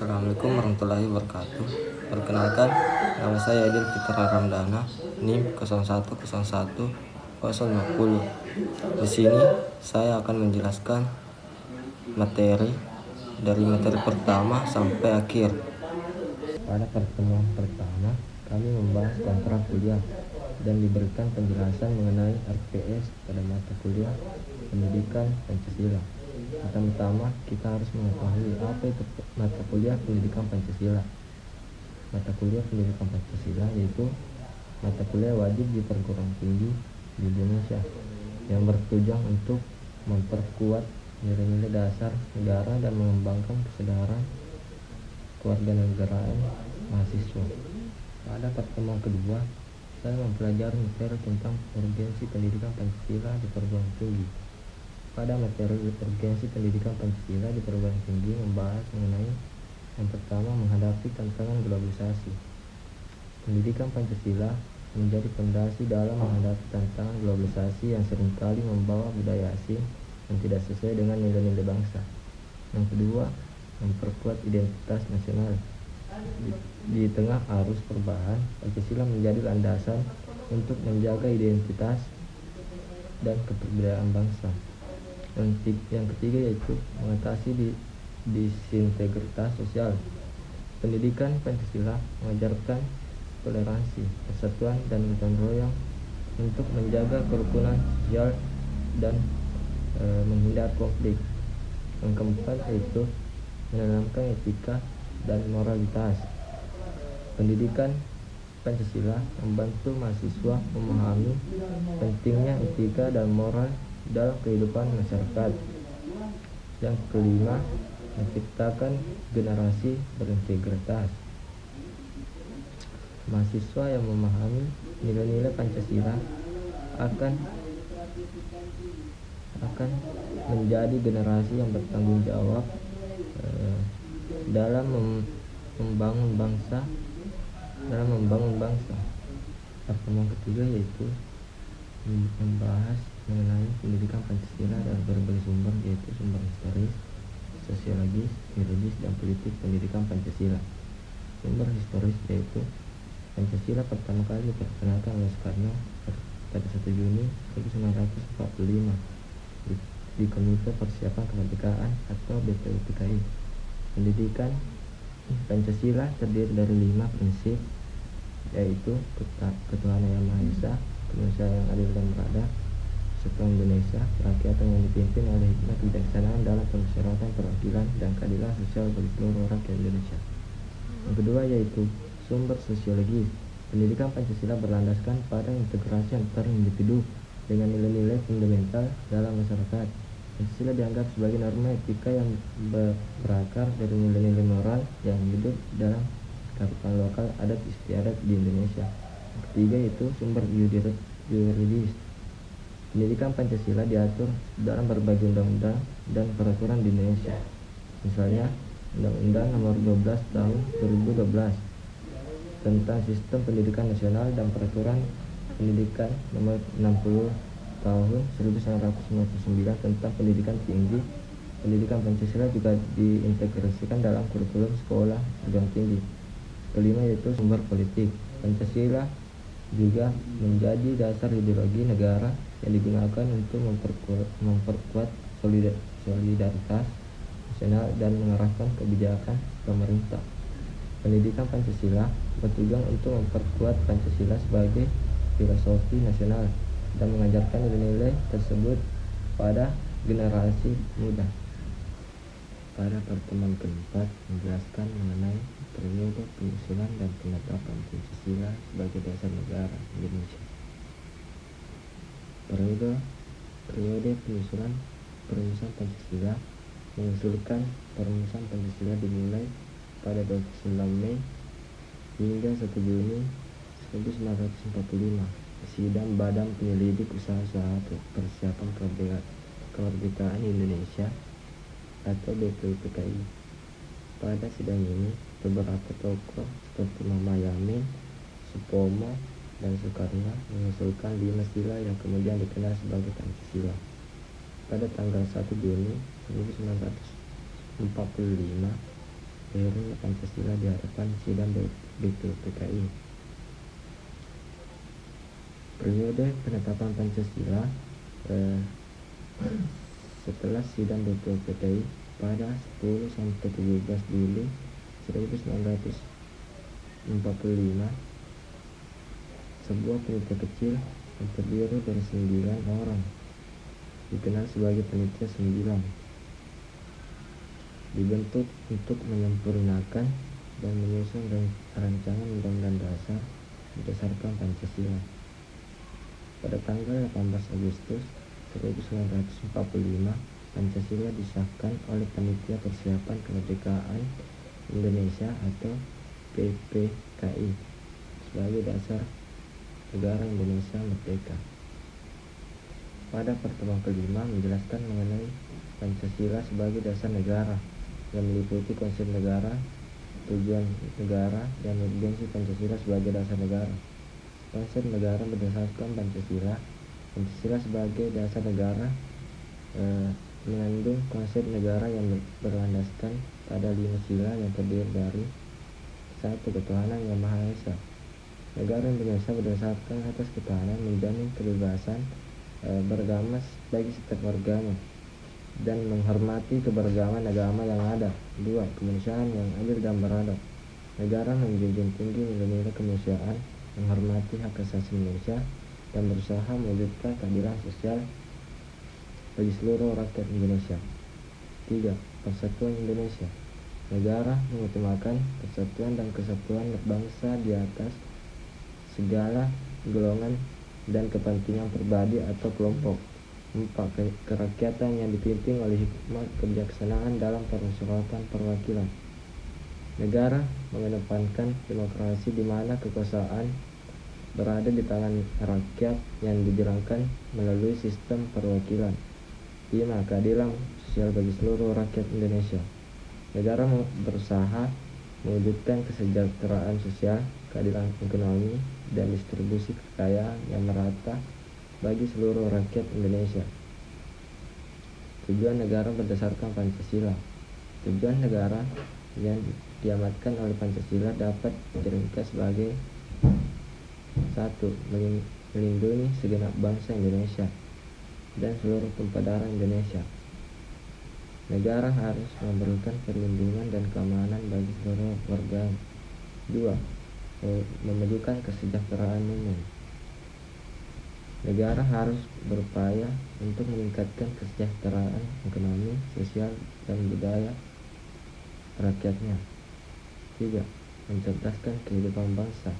Assalamualaikum warahmatullahi wabarakatuh. Perkenalkan, nama saya Edil Fitra Ramdana, NIM 0101020. Di sini saya akan menjelaskan materi dari materi pertama sampai akhir. Pada pertemuan pertama, kami membahas kontrak kuliah dan diberikan penjelasan mengenai RPS pada mata kuliah Pendidikan Pancasila. Pertama-tama kita harus mengetahui apa itu mata kuliah Pendidikan Pancasila. Mata kuliah Pendidikan Pancasila yaitu mata kuliah wajib di perguruan tinggi di Indonesia yang bertujuan untuk memperkuat nilai-nilai dasar negara dan mengembangkan kesadaran kewarganegaraan mahasiswa. Pada pertemuan kedua, saya mempelajari materi tentang urgensi pendidikan Pancasila di perguruan tinggi. Pada materi urgensi pendidikan Pancasila di perguruan tinggi membahas mengenai yang pertama, menghadapi tantangan globalisasi. Pendidikan Pancasila menjadi fondasi dalam menghadapi tantangan globalisasi yang seringkali membawa budaya asing yang tidak sesuai dengan nilai-nilai bangsa. Yang kedua, memperkuat identitas nasional. Di tengah arus perubahan, Pancasila menjadi landasan untuk menjaga identitas dan keperbedaan bangsa. Yang ketiga yaitu mengatasi disintegritas sosial. Pendidikan Pancasila mengajarkan toleransi, persatuan, dan gotong royong untuk menjaga kerukunan sosial dan menghindar konflik. Yang keempat yaitu menanamkan etika dan moralitas. Pendidikan Pancasila membantu mahasiswa memahami pentingnya etika dan moral dalam kehidupan masyarakat. Yang kelima, menciptakan generasi berintegritas. Mahasiswa yang memahami nilai-nilai Pancasila akan menjadi generasi yang bertanggung jawab dalam membangun bangsa. Pertemuan ketiga yaitu membahas mengenai pendidikan Pancasila dan berbagai sumber, yaitu sumber historis, sosiologis, yuridis, dan politik pendidikan Pancasila. Sumber historis yaitu Pancasila pertama kali diperkenalkan oleh Soekarno pada 1 Juni 1945 di Komite Persiapan Kemerdekaan atau BPUPKI. Pendidikan Pancasila terdiri dari 5 prinsip, yaitu ketuhanan yang Maha Esa, kemanusiaan yang adil dan beradab, Persatuan Indonesia, kerakyatan yang dipimpin oleh hikmat kebijaksanaan dalam permusyawaratan perwakilan dan keadilan sosial bagi seluruh rakyat Indonesia. Yang kedua yaitu sumber sosiologis. Pendidikan Pancasila berlandaskan pada integrasi antar individu dengan nilai-nilai fundamental dalam masyarakat. Pancasila dianggap sebagai norma etika yang berakar dari nilai-nilai moral yang hidup dalam kearifan lokal adat istiadat di Indonesia. Yang ketiga yaitu sumber yuridis. Pendidikan Pancasila diatur dalam berbagai undang-undang dan peraturan di Indonesia. Misalnya Undang-Undang Nomor 12 Tahun 2012 tentang Sistem Pendidikan Nasional dan Peraturan Pendidikan Nomor 60 Tahun 1999 tentang Pendidikan Tinggi. Pendidikan Pancasila juga diintegrasikan dalam kurikulum sekolah perguruan tinggi. Kelima yaitu sumber politik. Pancasila juga menjadi dasar ideologi negara yang digunakan untuk memperkuat solidaritas nasional dan mengarahkan kebijakan pemerintah. Pendidikan Pancasila bertujuan untuk memperkuat Pancasila sebagai filosofi nasional dan mengajarkan nilai-nilai tersebut pada generasi muda. Pada pertemuan keempat menjelaskan mengenai periode penyusunan dan penetapan Pancasila sebagai dasar negara Indonesia. Periode penyusunan perumusan Pancasila mengusulkan perumusan Pancasila dimulai pada 29 Mei hingga 1 Juni 1945. Sidang Badan Penyelidik Usaha-usaha Persiapan Kemerdekaan Indonesia atau BPUPKI. Pada sidang ini, beberapa tokoh seperti Mama Yamin, Supomo, dan Soekarno mengusulkan 5 sila yang kemudian dikenal sebagai Pancasila. Pada tanggal 1 Juni 1945, lahirnya Pancasila di hadapan sidang BPUPKI. Periode penetapan Pancasila setelah sidang BPUPKI pada 10-17 Juli 1945, sebuah panitia kecil yang terdiri dari 9 orang, dikenal sebagai Panitia 9, dibentuk untuk menyempurnakan dan menyusun rancangan Undang-Undang Dasar berdasarkan Pancasila. Pada tanggal 18 Agustus 1945, Pancasila disahkan oleh Panitia Persiapan Kemerdekaan Indonesia atau PPKI sebagai dasar negara Indonesia merdeka. Pada pertemuan kelima menjelaskan mengenai Pancasila sebagai dasar negara yang meliputi konsep negara, tujuan negara, dan urgensi Pancasila sebagai dasar negara. Konsep negara berdasarkan Pancasila. Pancasila sebagai dasar negara mengandung konsep negara yang berlandaskan pada 5 sila yang terdiri dari 1. Ketuhanan yang Maha Esa. Negara Indonesia berdasarkan atas ketuhanan menjamin kebebasan beragama bagi setiap warganya dan menghormati keberagaman agama yang ada. 2. Kemanusiaan yang adil dan beradab. Negara menjunjung tinggi nilai-nilai kemanusiaan, menghormati hak asasi manusia, dan berusaha mewujudkan keadilan sosial bagi seluruh rakyat Indonesia. 3. Persatuan Indonesia. Negara mengutamakan persatuan dan kesatuan bangsa di atas segala golongan dan kepentingan pribadi atau kelompok. 4. Kerakyatan yang dipimpin oleh hikmat kebijaksanaan dalam permusyawaratan perwakilan. Negara mengedepankan demokrasi di mana kekuasaan berada di tangan rakyat yang dijalankan melalui sistem perwakilan. 5. Keadilan sosial bagi seluruh rakyat Indonesia. Negara berusaha mewujudkan kesejahteraan sosial, keadilan ekonomi, dan distribusi kekayaan yang merata bagi seluruh rakyat Indonesia. Tujuan negara berdasarkan Pancasila. Tujuan negara yang diamatkan oleh Pancasila dapat diringkas sebagai 1. Melindungi segenap bangsa Indonesia dan seluruh tumpah darah Indonesia. Negara harus memberikan perlindungan dan keamanan bagi seluruh warga. 2. Memajukan kesejahteraan umum. Negara harus berupaya untuk meningkatkan kesejahteraan ekonomi, sosial, dan budaya rakyatnya. 3. Mencerdaskan kehidupan bangsa.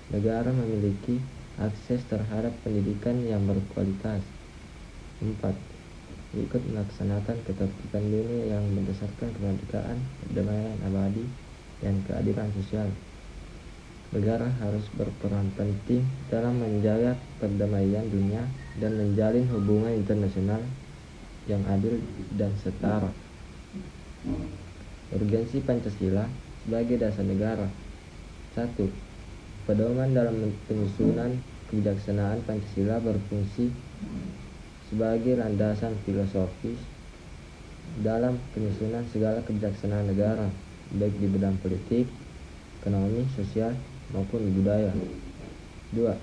Negara memiliki akses terhadap pendidikan yang berkualitas. 4. Ikut melaksanakan ketertiban dunia yang berdasarkan kemerdekaan, perdamaian abadi, dan keadilan sosial. Negara harus berperan penting dalam menjaga perdamaian dunia dan menjalin hubungan internasional yang adil dan setara. Urgensi Pancasila sebagai dasar negara. 1. Pedoman dalam penyusunan kebijaksanaan Pancasila berfungsi sebagai landasan filosofis dalam penyusunan segala kebijaksanaan negara, baik di bidang politik, ekonomi, sosial, maupun budaya. 2.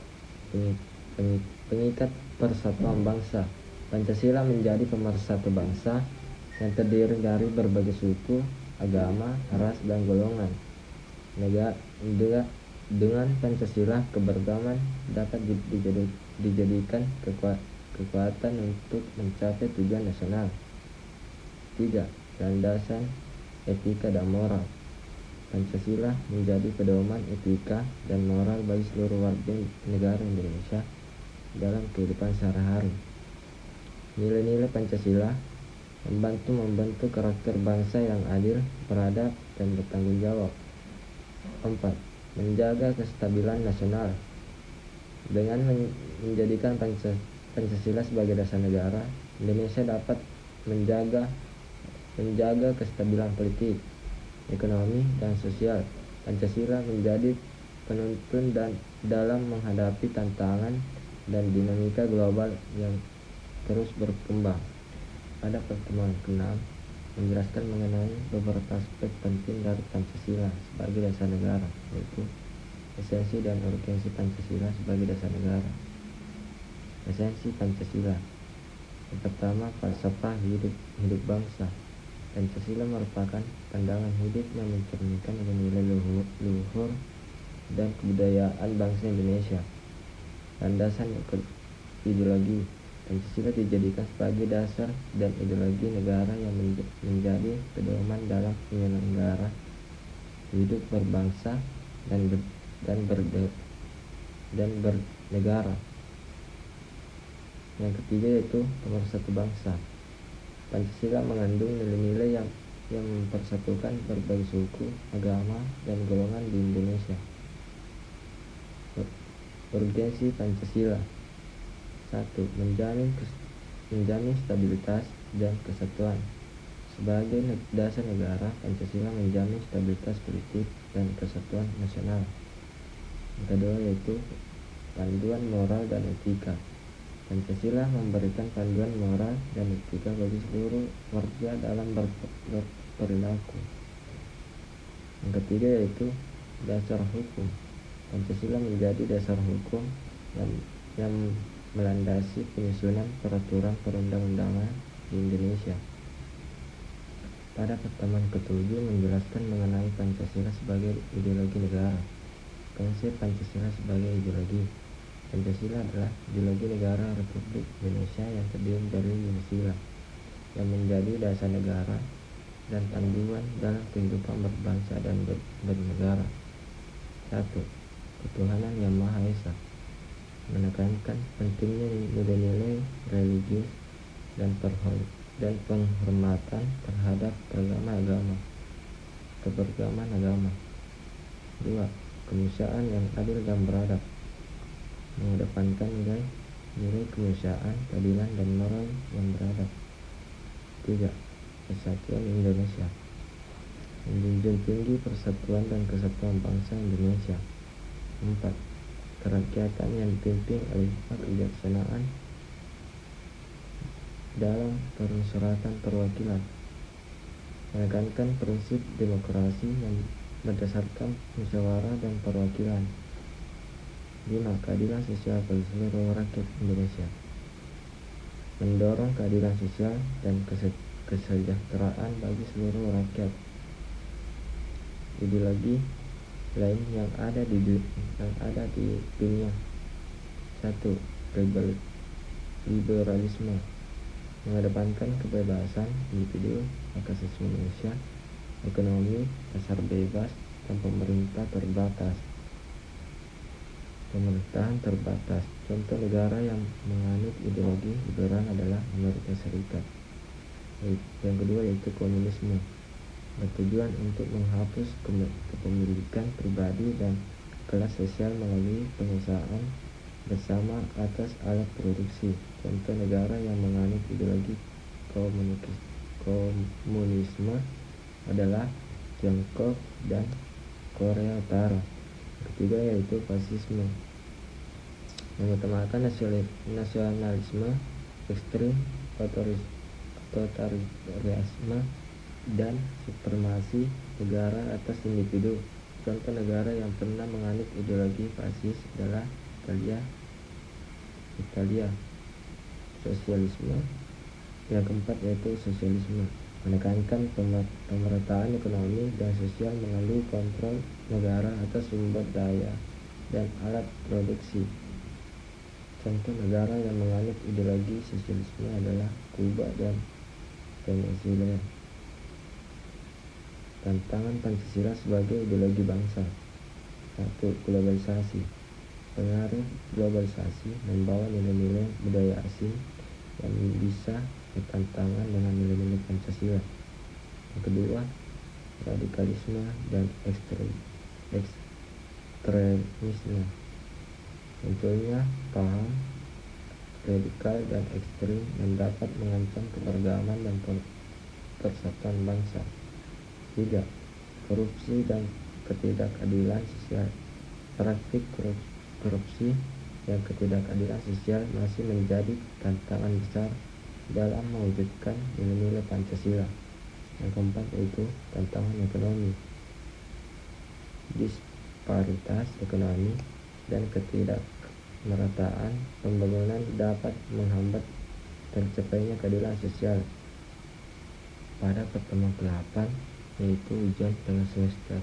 Pengikat persatuan bangsa. Pancasila menjadi pemersatu bangsa yang terdiri dari berbagai suku, agama, ras, dan golongan. Dengan Pancasila, keberagaman dapat dijadikan kekuatan untuk mencapai tujuan nasional. 3. Landasan etika dan moral. Pancasila menjadi pedoman etika dan moral bagi seluruh warga negara Indonesia dalam kehidupan sehari-hari. Nilai-nilai Pancasila membentuk karakter bangsa yang adil, beradab, dan bertanggung jawab. 4. Menjaga kestabilan nasional. Dengan menjadikan Pancasila sebagai dasar negara, Indonesia dapat menjaga kestabilan politik, ekonomi, dan sosial. Pancasila menjadi penuntun dalam menghadapi tantangan dan dinamika global yang terus berkembang. Pada pertemuan ke-6 menjelaskan mengenai beberapa aspek penting dari Pancasila sebagai dasar negara, yaitu esensi dan urgensi Pancasila sebagai dasar negara. Esensi Pancasila. Yang pertama, falsafah hidup bangsa. Pancasila merupakan pandangan hidup yang mencerminkan nilai luhur dan kebudayaan bangsa Indonesia. Landasan ideologi. Pancasila dijadikan sebagai dasar dan ideologi negara yang menjadi pedoman dalam penyelenggara hidup berbangsa dan bernegara. Yang ketiga yaitu pemersatu bangsa. Pancasila mengandung nilai-nilai yang mempersatukan berbagai suku, agama, dan golongan di Indonesia. Urgensi Pancasila. 1. Menjamin stabilitas dan kesatuan. Sebagai dasar negara, Pancasila menjamin stabilitas politik dan kesatuan nasional. Yang kedua yaitu panduan moral dan etika. Pancasila memberikan panduan moral dan etika bagi seluruh warga dalam berperilaku. Yang ketiga yaitu dasar hukum. Pancasila menjadi dasar hukum yang melandasi penyusunan peraturan perundang-undangan di Indonesia. Pada pertemuan ke-7 menjelaskan mengenai Pancasila sebagai ideologi negara. Konsep Pancasila sebagai ideologi. Pancasila adalah ideologi negara Republik Indonesia yang terdiri dari 5 sila yang menjadi dasar negara dan panduan dalam kehidupan berbangsa dan bernegara. 1. Ketuhanan Yang Maha Esa. Menekankan pentingnya nilai-nilai religius dan penghormatan terhadap keberagaman agama. 2. Kemanusiaan yang adil dan beradab. Mengedepankan nilai kemanusiaan, keadilan, dan moral yang beradab. 3. Persatuan Indonesia. Menjunjung tinggi persatuan dan kesatuan bangsa Indonesia. 4. Kerakyatan yang dipimpin oleh kebijaksanaan dalam permusyawaratan perwakilan. Menekankan prinsip demokrasi yang berdasarkan musyawarah dan perwakilan. 5. Keadilan sosial bagi seluruh rakyat Indonesia. Mendorong keadilan sosial dan kesejahteraan bagi seluruh rakyat. Ideologi lain yang ada di dunia. 1. Liberalisme. Mengedepankan kebebasan individu, hak asasi manusia, ekonomi, pasar bebas, dan pemerintahan terbatas. Contoh negara yang menganut ideologi liberal adalah Amerika Serikat. Yang kedua yaitu komunisme. Bertujuan untuk menghapus kepemilikan pribadi dan kelas sosial melalui pengusahaan bersama atas alat produksi. Contoh negara yang menganut ideologi komunisme adalah Tiongkok dan Korea Utara. Ketiga yaitu fasisme. Mengutamakan nasionalisme ekstrim, otoritarisme, dan supremasi negara atas individu. Contoh negara yang pernah menganut ideologi fasis adalah Italia. Sosialisme. Yang keempat yaitu sosialisme. Menekankan pemerataan ekonomi dan sosial melalui kontrol negara atas sumber daya dan alat produksi. Contoh negara yang menganut ideologi sosialisme adalah Kuba dan Venezuela. Tantangan Pancasila sebagai ideologi bangsa. 1. Globalisasi. Pengaruh globalisasi membawa nilai-nilai budaya asing yang bisa bertentangan dengan nilai-nilai Pancasila. Yang kedua, radikalisme dan ekstremisme. Munculnya paham radikal dan ekstrem yang dapat mengancam keberagaman dan persatuan bangsa. 3. Korupsi dan ketidakadilan sosial. Praktik korupsi dan ketidakadilan sosial masih menjadi tantangan besar dalam mewujudkan nilai-nilai Pancasila. Yang keempat yaitu tantangan ekonomi. Disparitas ekonomi dan ketidakmerataan pembangunan dapat menghambat tercapainya keadilan sosial. Pada pertemuan ke-8 yaitu ujian tengah semester.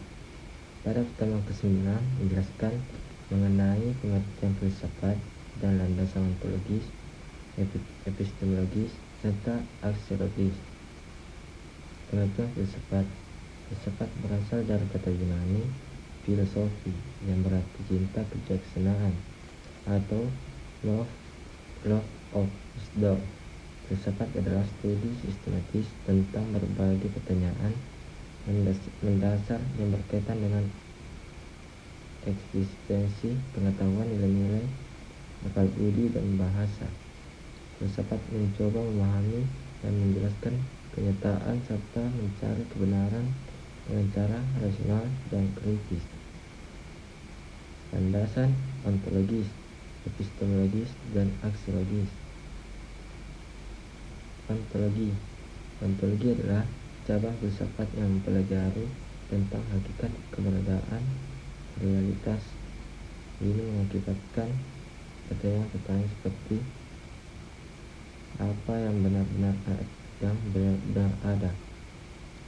Pada pertemuan ke-9 menjelaskan mengenai pengertian filsafat dan landasan ontologis, epistemologis, serta aksiologis. Pengertian filsafat. Filsafat berasal dari kata Yunani filosofi yang berarti cinta kebijaksanaan atau love of wisdom. Filsafat adalah studi sistematis tentang berbagai pertanyaan mendasar yang berkaitan dengan eksistensi, pengetahuan, nilai-nilai, akal budi, dan bahasa. Filsafat mencoba memahami dan menjelaskan kenyataan serta mencari kebenaran dengan cara rasional dan kritis. Landasan ontologis, epistemologis, dan aksiologis. Ontologi adalah cabang filsafat yang mempelajari tentang hakikat keberadaan realitas. Ini mengakibatkan pertanyaan-pertanyaan seperti apa yang benar-benar ada,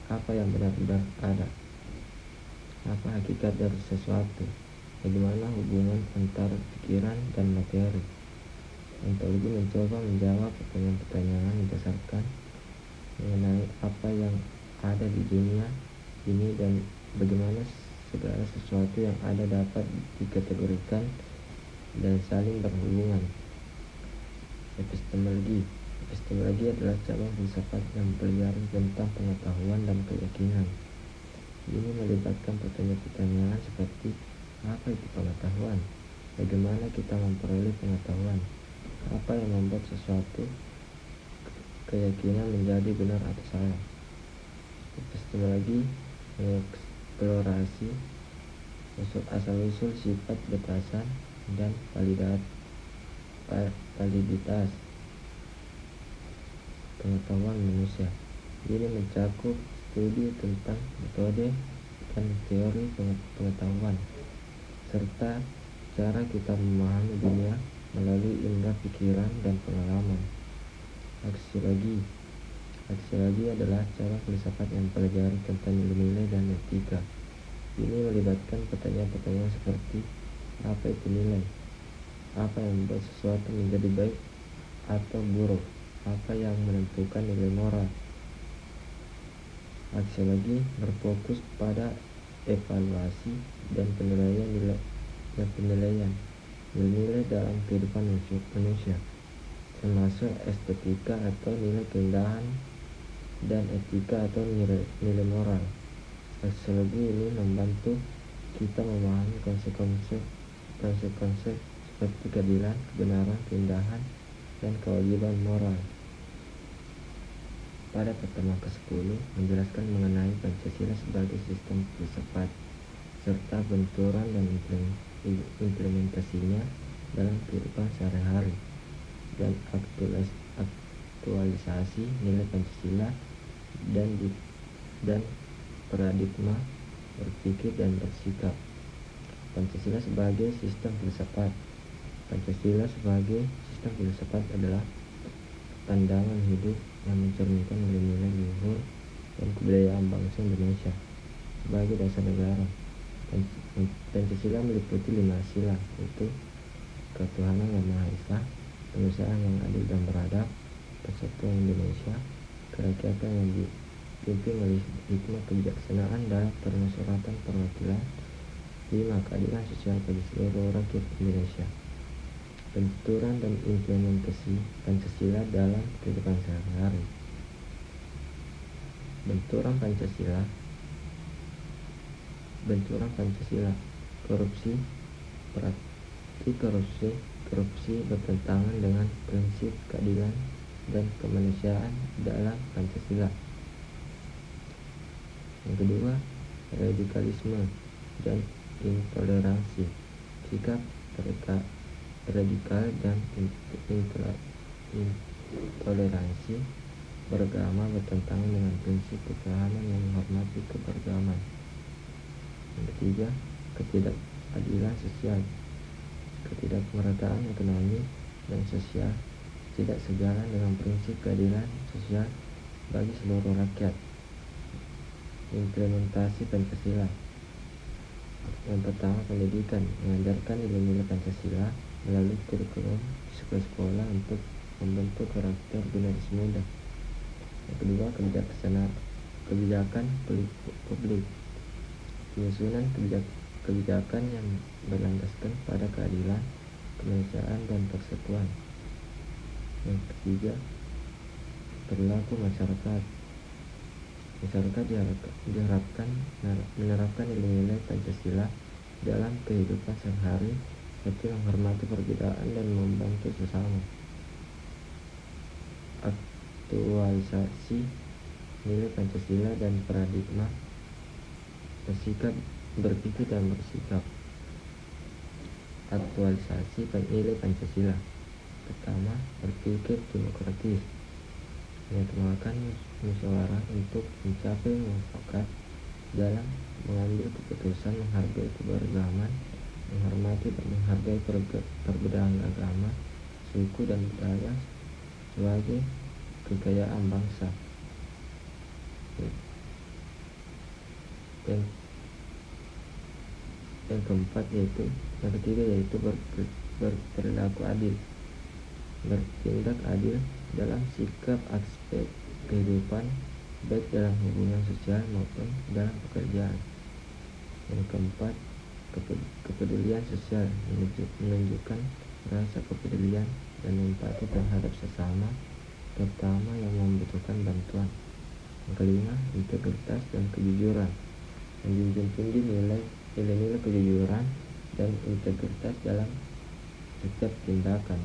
apa yang benar-benar ada, apa hakikat dari sesuatu, bagaimana hubungan antara pikiran dan materi. Ontologi mencoba menjawab pertanyaan-pertanyaan berdasarkan mengenai apa yang ada di dunia ini dan bagaimana segala sesuatu yang ada dapat dikategorikan dan saling berhubungan. Epistemologi adalah cabang filsafat yang mempelajari tentang pengetahuan dan keyakinan. Ini melibatkan pertanyaan-pertanyaan seperti apa itu pengetahuan, bagaimana kita memperoleh pengetahuan, apa yang membuat sesuatu keyakinan menjadi benar atau salah. Epistemologi mengeksplorasi asal-usul sifat batasan dan validitas pengetahuan manusia. Ini mencakup studi tentang metode dan teori pengetahuan serta cara kita memahami dunia melalui indera pikiran dan pengalaman. Aksiologi adalah cabang filsafat yang mempelajari tentang nilai-nilai dan etika. Ini melibatkan pertanyaan-pertanyaan seperti apa itu nilai, apa yang membuat sesuatu menjadi baik atau buruk, apa yang menentukan nilai moral. Aksiologi berfokus pada evaluasi dan penilaian nilai-nilai dalam kehidupan manusia, termasuk estetika atau nilai keindahan dan etika atau nilai moral. Aksiologi ini membantu kita memahami konsep-konsep seperti keadilan, kebenaran, keindahan, dan kewajiban moral. Pada pertemuan ke-10 menjelaskan mengenai Pancasila sebagai sistem filsafat serta benturan dan implementasinya dalam kehidupan sehari-hari dan aktualisasi nilai Pancasila dan paradigma berpikir dan bersikap. Pancasila sebagai sistem filsafat. Pancasila sebagai sistem filsafat adalah pandangan hidup yang mencerminkan nilai-nilai luhur dan kebudayaan bangsa Indonesia sebagai dasar negara. Pancasila meliputi 5 sila, yaitu ketuhanan yang Maha Esa, kemanusiaan yang adil dan beradab, persatuan Indonesia, kerakyatan yang dipimpin oleh hikmah kebijaksanaan dalam permusyawaratan perwakilan, 5 keadilan sosial bagi seluruh rakyat Indonesia. Benturan dan implementasi Pancasila dalam kehidupan sehari-hari. Benturan Pancasila. Korupsi. Praktik korupsi bertentangan dengan prinsip keadilan dan kemanusiaan dalam Pancasila. Yang kedua, radikalisme dan intoleransi. Sikap radikal dan intoleransi beragama bertentangan dengan prinsip ketuhanan yang menghormati keberagaman. Yang ketiga, ketidakadilan sosial. Ketidakmerataan ekonomi dan sosial tidak sejalan dengan prinsip keadilan sosial bagi seluruh rakyat. Implementasi Pancasila. Yang pertama, pendidikan mengajarkan nilai-nilai Pancasila melalui kurikulum sekolah-sekolah untuk membentuk karakter generasi muda. Yang kedua, kebijakan publik. Penyusunan kebijakan yang berlandaskan pada keadilan, kemanusiaan, dan persatuan. Yang ketiga, perilaku masyarakat. Masyarakat diharapkan menerapkan nilai-nilai Pancasila dalam kehidupan sehari-hari seperti menghormati perbedaan dan membantu sesama. Aktualisasi nilai Pancasila dan paradigma berpikir dan bersikap. Aktualisasi nilai Pancasila. Pertama, berpikir demokratis, mengutamakan musyawarah untuk mencapai mufakat dalam mengambil keputusan, menghargai keberagaman, menghormati dan menghargai perbedaan agama, suku, dan budaya sebagai kekayaan bangsa. Yang ketiga yaitu berperilaku adil, bertindak adil dalam sikap aspek kehidupan, baik dalam hubungan sosial maupun dalam pekerjaan. Yang keempat, kepedulian sosial, menunjukkan rasa kepedulian dan empati terhadap sesama, terutama yang membutuhkan bantuan. Yang kelima, integritas dan kejujuran, menjunjung tinggi nilai-nilai kejujuran dan integritas dalam setiap tindakan.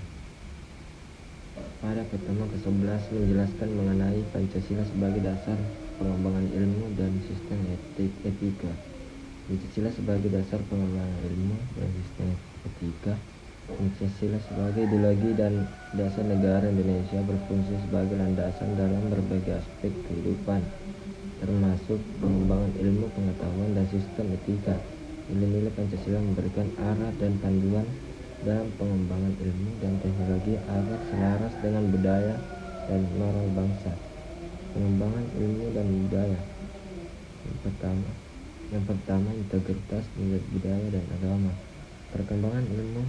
Pada pertemuan ke-11 menjelaskan mengenai Pancasila sebagai dasar pengembangan ilmu dan sistem etika. Pancasila sebagai dasar pengembangan ilmu dan sistem etika. Pancasila sebagai ideologi dan dasar negara Indonesia berfungsi sebagai landasan dalam berbagai aspek kehidupan, termasuk pengembangan ilmu pengetahuan dan sistem etika. Nilai-nilai Pancasila memberikan arah dan panduan dalam pengembangan ilmu dan teknologi agar selaras dengan budaya dan moral bangsa. Pengembangan ilmu dan budaya. Yang pertama, integritas nilai budaya dan agama. Perkembangan ilmu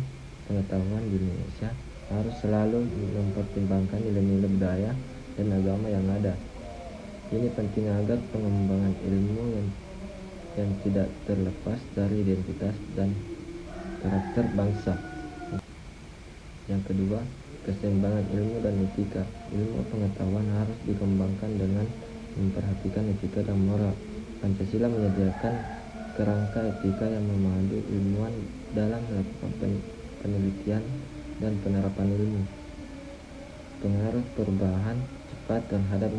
pengetahuan di Indonesia harus selalu mempertimbangkan nilai-nilai budaya dan agama yang ada. Ini penting agar pengembangan ilmu yang tidak terlepas dari identitas dan karakter bangsa. Yang kedua, keseimbangan ilmu dan etika. Ilmu pengetahuan harus dikembangkan dengan memperhatikan etika dan moral. Pancasila menyediakan kerangka etika yang memandu ilmuwan dalam melakukan penelitian dan penerapan ilmu. Pengaruh perubahan cepat terhadap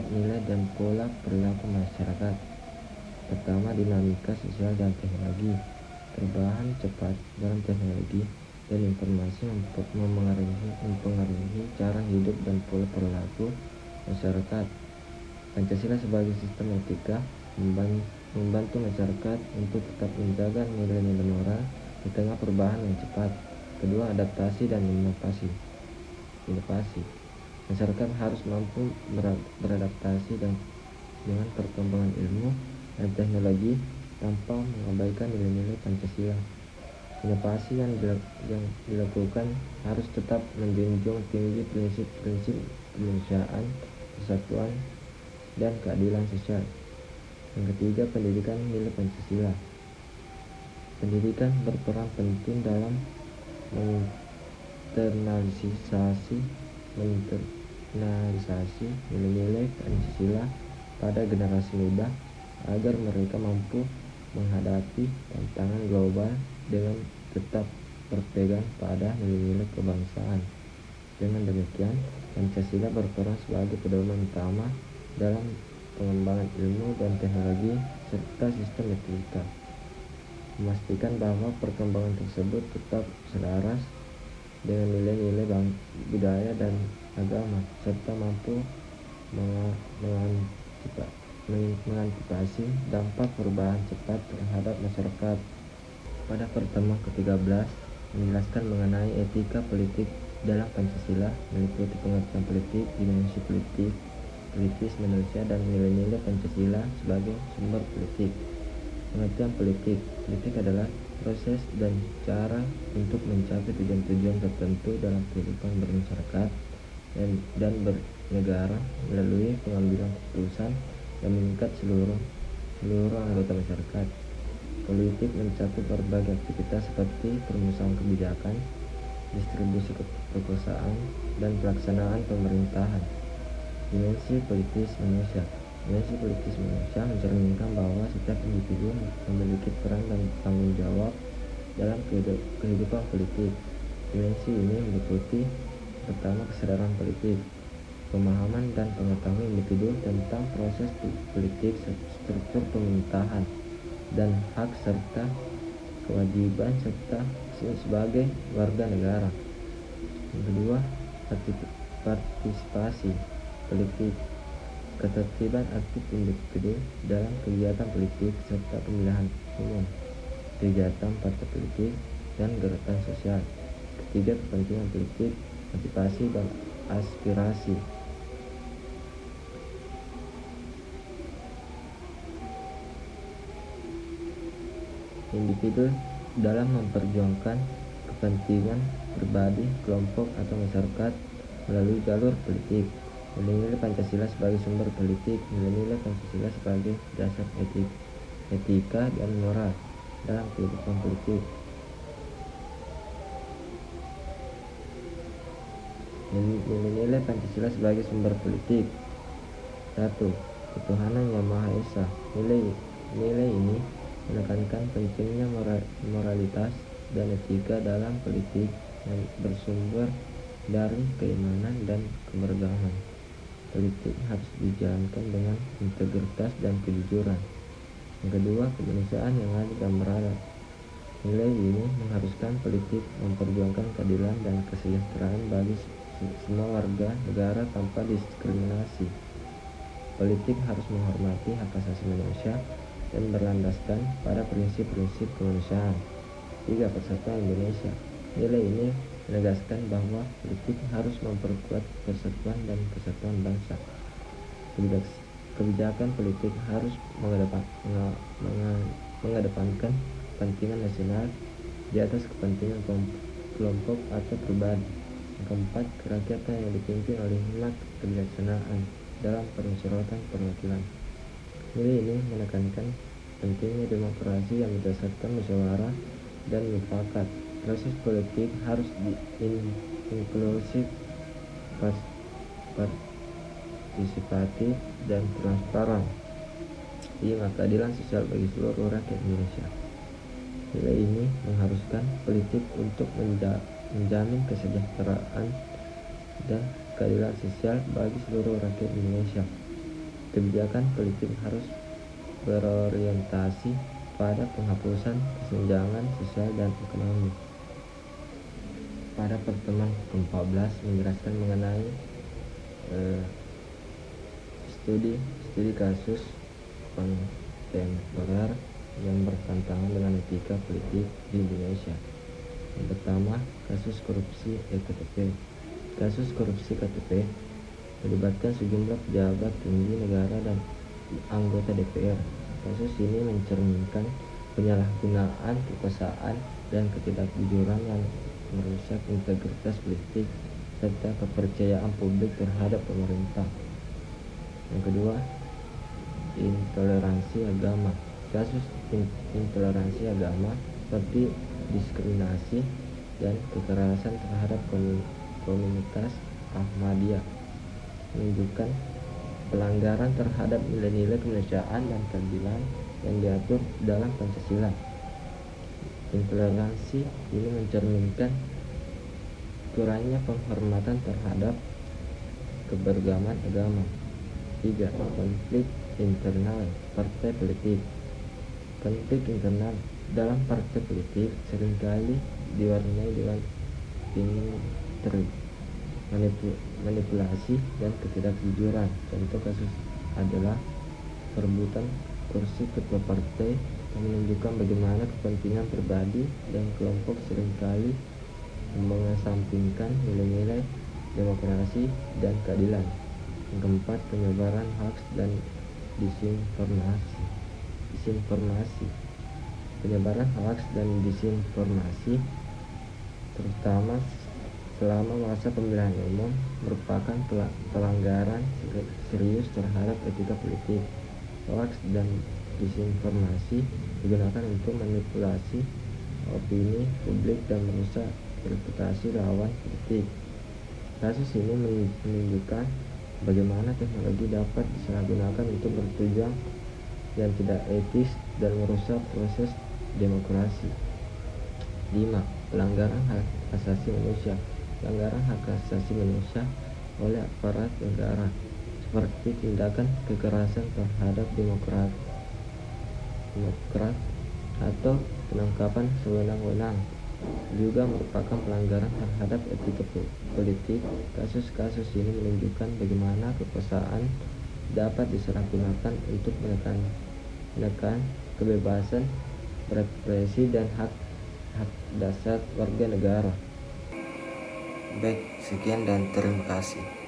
nilai dan pola perilaku masyarakat. Pertama, dinamika sosial dan teknologi. Perubahan cepat dalam teknologi dan informasi mempengaruhi cara hidup dan pola perilaku masyarakat. Pancasila sebagai sistem etika membantu masyarakat untuk tetap menjaga nilai-nilai moral di tengah perubahan yang cepat. Kedua, adaptasi dan inovasi. Masyarakat harus mampu beradaptasi dengan perkembangan ilmu dan teknologi tanpa mengabaikan nilai-nilai Pancasila. Inovasi yang dilakukan harus tetap menjunjung tinggi prinsip-prinsip kemanusiaan, persatuan, dan keadilan sosial. Yang ketiga, pendidikan nilai Pancasila. Pendidikan berperan penting dalam menginternalisasi nilai-nilai Pancasila pada generasi muda agar mereka mampu menghadapi tantangan global dengan tetap berpegang pada nilai-nilai kebangsaan. Dengan demikian, Pancasila berperan sebagai pedoman utama dalam pengembangan ilmu dan teknologi serta sistem etika, memastikan bahwa perkembangan tersebut tetap selaras dengan nilai-nilai budaya dan agama, serta mampu mengantisipasi dampak perubahan cepat terhadap masyarakat. Pada pertemuan ke-13 menjelaskan mengenai etika politik dalam Pancasila, meliputi pengertian politik, dimensi politik, kritis manusia, dan nilai-nilai Pancasila sebagai sumber politik. Pengertian politik. Politik adalah proses dan cara untuk mencapai tujuan-tujuan tertentu dalam kehidupan bermasyarakat dan bernegara melalui pengambilan keputusan yang mengikat seluruh anggota masyarakat. Politik mencakup berbagai aktivitas seperti perumusan kebijakan, distribusi kekuasaan, dan pelaksanaan pemerintahan. Dimensi politis manusia. Dimensi politis manusia mencerminkan bahwa setiap individu memiliki peran dan tanggung jawab dalam kehidupan politik. Dimensi ini meliputi pertama, kesadaran politik, pemahaman dan pengetahuan individu tentang proses politik, struktur pemerintahan, dan hak serta kewajiban serta sebagai warga negara. Yang kedua, partisipasi politik, keterlibatan aktif individu dalam kegiatan politik serta pemilihan umum, kegiatan partai politik, dan gerakan sosial. Ketiga, kepentingan politik, motivasi dan aspirasi. Individu dalam memperjuangkan kepentingan pribadi, kelompok, atau masyarakat melalui jalur politik. Nilai-nilai Pancasila sebagai sumber politik. Nilai-nilai Pancasila sebagai dasar etika dan moral dalam kehidupan politik. Nilai-nilai Pancasila sebagai sumber politik. 1. Ketuhanan Yang Maha Esa. Nilai ini menekankan pentingnya moralitas dan etika dalam politik yang bersumber dari keimanan dan keberagaman. Politik harus dijalankan dengan integritas dan kejujuran. Yang kedua, kemanusiaan yang adil dan beradab. Nilai ini mengharuskan politik memperjuangkan keadilan dan kesejahteraan bagi semua warga negara tanpa diskriminasi. Politik harus menghormati hak asasi manusia dan berlandaskan pada prinsip-prinsip kemanusiaan. 3. Persatuan Indonesia. Nilai ini menegaskan bahwa politik harus memperkuat persatuan dan kesatuan bangsa. Kebijakan politik harus mengedepankan kepentingan nasional di atas kepentingan kelompok atau pribadi. Yang keempat, kerakyatan yang dipimpin oleh hikmat kebijaksanaan dalam permusyawaratan perwakilan. Nilai ini menekankan pentingnya demokrasi yang berdasarkan musyawarah dan mufakat. Proses politik harus inklusif, partisipatif, dan transparan. 5. Keadilan sosial bagi seluruh rakyat Indonesia. Nilai ini mengharuskan politik untuk menjamin kesejahteraan dan keadilan sosial bagi seluruh rakyat Indonesia. Kebijakan politik harus berorientasi pada penghapusan kesenjangan sosial dan ekonomi. Pada pertemuan ke-14 menjelaskan mengenai studi kasus kontemporer yang bertentangan dengan etika politik di Indonesia. Yang pertama, kasus korupsi KTP. Kasus korupsi KTP melibatkan sejumlah pejabat tinggi negara dan anggota DPR. Kasus ini mencerminkan penyalahgunaan kekuasaan dan ketidakjujuran yang merusak integritas politik serta kepercayaan publik terhadap pemerintah. Yang kedua, intoleransi agama. Kasus intoleransi agama seperti diskriminasi dan kekerasan terhadap komunitas Ahmadiyah menunjukkan pelanggaran terhadap nilai-nilai kemanusiaan dan keadilan yang diatur dalam Pancasila. Intoleransi ini mencerminkan kurangnya penghormatan terhadap keberagaman agama. 3. Konflik internal partai politik. Konflik internal dalam partai politik seringkali diwarnai dengan manipulasi, dan ketidakjujuran. Contoh kasus adalah perebutan kursi ketua partai yang menunjukkan bagaimana kepentingan pribadi dan kelompok seringkali mengesampingkan nilai-nilai demokrasi dan keadilan. Yang keempat, penyebaran hoaks dan disinformasi. Penyebaran hoaks dan disinformasi, terutama selama masa pemilihan umum, merupakan pelanggaran serius terhadap etika politik. Hoaks dan disinformasi digunakan untuk manipulasi opini publik dan merusak reputasi lawan politik. Kasus ini menunjukkan bagaimana teknologi dapat disalahgunakan untuk bertujuan yang tidak etis dan merusak proses demokrasi. 5. Pelanggaran hak asasi manusia. Pelanggaran hak asasi manusia oleh aparat negara, seperti tindakan kekerasan terhadap demokrat atau penangkapan sewenang-wenang, juga merupakan pelanggaran terhadap etika politik. Kasus-kasus ini menunjukkan bagaimana kekuasaan dapat disalahgunakan untuk menekan kebebasan berekspresi dan hak dasar warga negara. Baik, sekian dan terima kasih.